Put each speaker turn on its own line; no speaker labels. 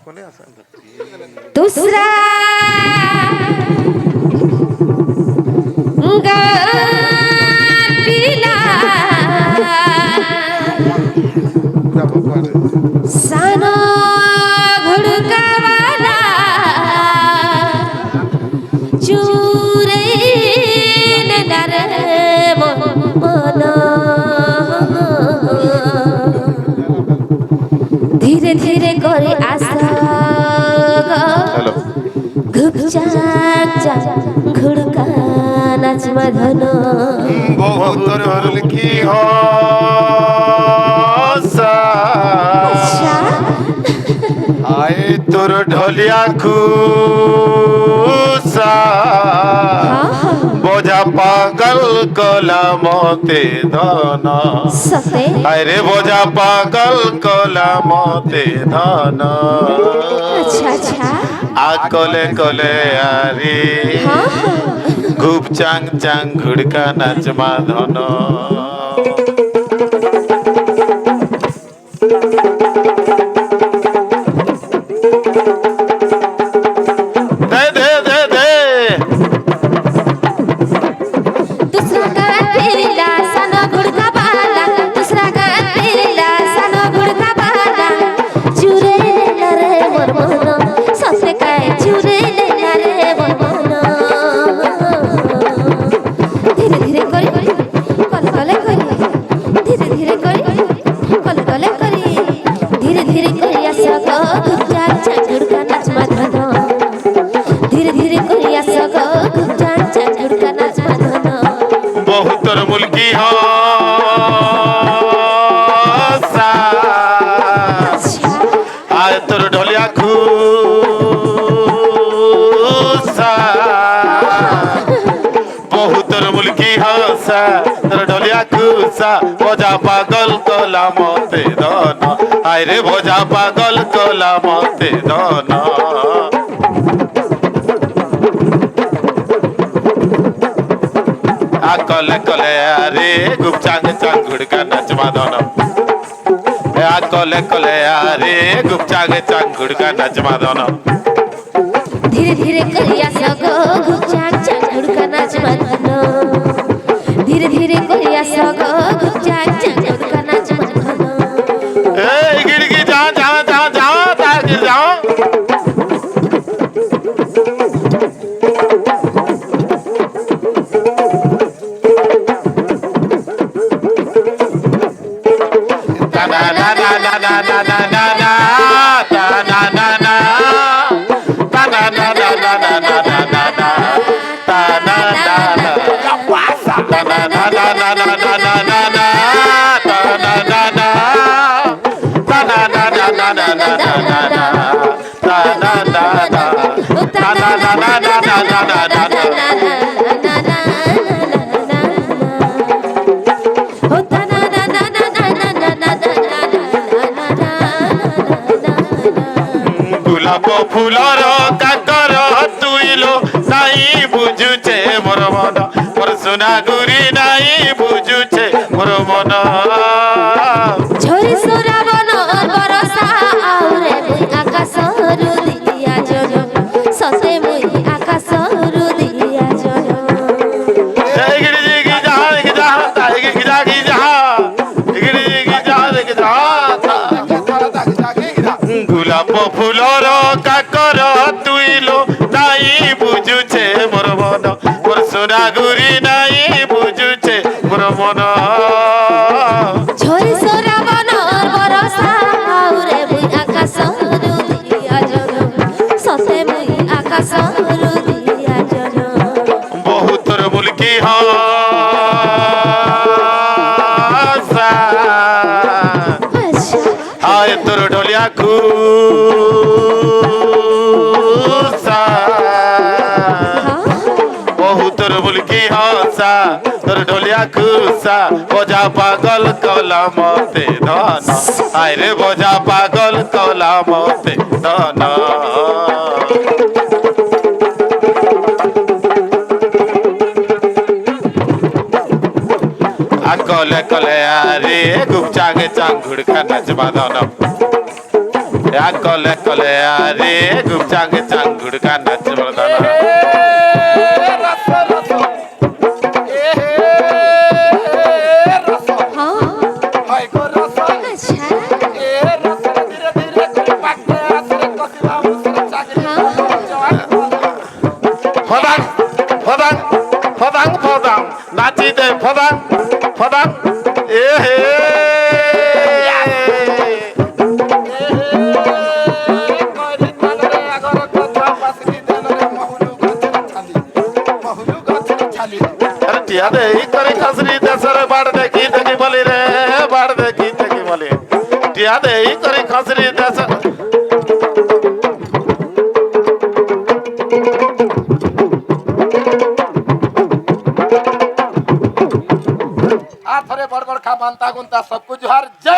कोणी असं
दूसरा गाठीला सानो घुडकावाला चुरेल नार मन धीरे धीरे करे आशा घुपचाक घुड़का नाच मधन
बहुत रोल की हो आए तोर ढोलिया खूसा बोझा पागल कोला मोते धना अरे बोझा पागल कोला मोते धना
अच्छा अच्छा
आ कोले कोले आरी खूब चांग चांग घुड़का नाच माधन बोझा पागल कोला मोते दोना आय रे बोझा पागल कोला मोते दोना आ कोले कोले अरे गुप चांग चांग घुड़का नाच माधन आ कोले कोले अरे गुप चांग चांग घुड़का नाच माधन
धीरे धीरे करिया सगो गुप चांग चांग घुड़का नाच माधन धीरे धीरे करिया सगो गुप चांग चांग घुड़का नाच माधन
ए गिड़गी जा जा जा जा ता गिर जाओ na na na na na na na na na na ta na na na ta na na na na na na na na na ta na na na ya pasa ta na na na na na na na na na ta na na na ta na na na na na na na na na ta na na na ta na na na na na na na na फूलर काकर तुइलो नाई बुझुचे मोर मन मोर सोना गुरी नाई बुझुचे मोर मन
झोरी सोराबन बरसा आउरे मुई आकाश रुदिया जन सते मुई आकाश रुदिया जन
गिरी गी जा गी जा गी जा गी जा गिरी गी जा गी जा गुलाब फूलर काकर तुइलो नाई बुझुचे मोर मन मोर सोना गुरी नाई बुझुचे मोर मन
झोरी सोराबन बरसा आउरे मुई आकाश रुदिया जन सते मुई आकाश रुदिया जन
बहुत मुल्की हासा आय तोर ढोलिया खूसा बहुत मुल्की हासा तोर ढोलिया खूसा बोझा पागल कोला मोते धना आय रे बोझा पागल कोला मोते धना आ कोले कोले अरे गुप चांग चांग घुड़का नाच माधन कले कले अरे गुपचांग चांगुड़ का नाच बड़दाना
हाँ
फदांग फदांग फदांग फदांग नाची दे फदांग फदांग ए हे अरे टिया दे ही करे खसरी देसर बाढ़ देखी देखी बोली रे बाढ़ देखी देखी बोली टिया दे ही करे खसरी देसर
आ थोड़े बड़ बड़ खा बनता गुनता सब कुछ हर